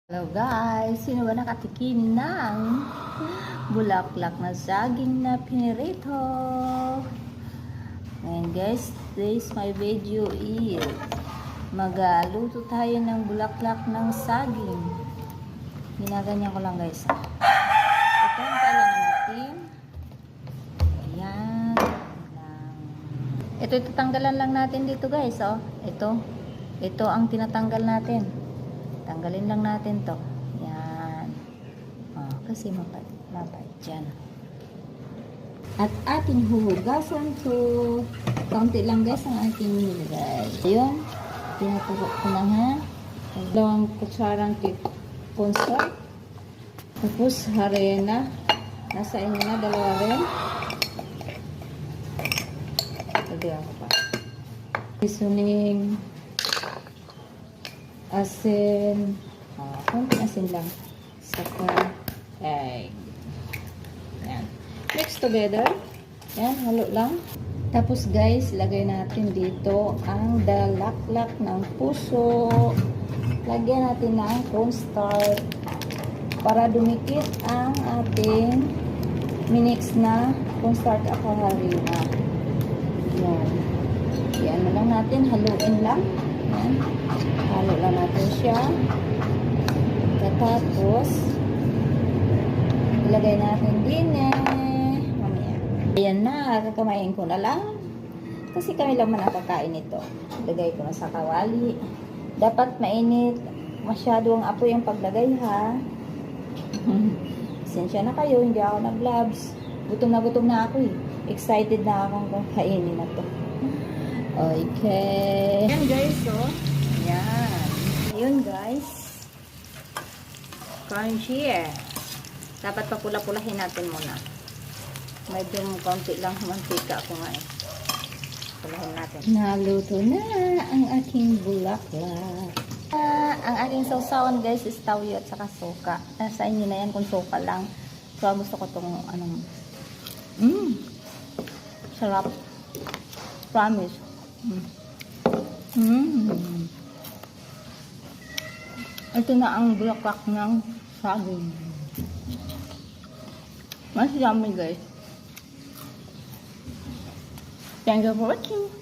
Hello guys! Sino ba nakatikim ng bulaklak na saging na pinirito? Ngayon guys, today's my video is magluto tayo ng bulaklak ng saging. Ginaganyan ko lang guys. Ito ang kailangan natin. Ayan. Ito tatanggalan lang natin dito guys. Oh. Ito ang tinatanggal natin. Tanggalin lang natin to. Yan. Kasi mapait dyan. At ating huhugasan to. Kaunti lang guys ang ating nilagay. Ayun. Tinatugok ko na ha. 2 kutsarang cornstarch. Tapos harina. Nasa inyo na 2 rin. Lagyan ko pa. Seasoning. Asin, konting asin lang, saka egg. Yan. Mix together. Yan, halo lang. Tapos guys, lagay natin dito ang dalaklak ng puso. Lagyan natin ng cornstarch para dumikit ang ating minix na cornstarch at harina. Yan. Yan na lang natin, haluin lang. Yan. Halo lang natin siya. Tapos, ilagay natin din mamaya. Ayan na, kakamayin ko na lang. Kasi kami lang man ang kakain ito. Ilagay ko na sa kawali. Dapat mainit. Masyado ang apoy ang paglagay ha. Pasensya na kayo, hindi ako nag-gloves. Gutom na ako eh. Excited na akong kainin na to. Okay. Yan guys, oh. Yan. Ayun guys. Crunchy eh. Dapat papula-pulahin natin muna. Medyo konti lang mantika ako nga eh. Pulahin natin. Naluto na ang aking bulaklak. Ang aking sausawan guys is tawyo at saka suka. Nasa inyo na yan kung suka lang. So gusto ko itong sarap. Promise. Ito na ang bulaklak ng saging. Mas yummy guys. Thank you for watching.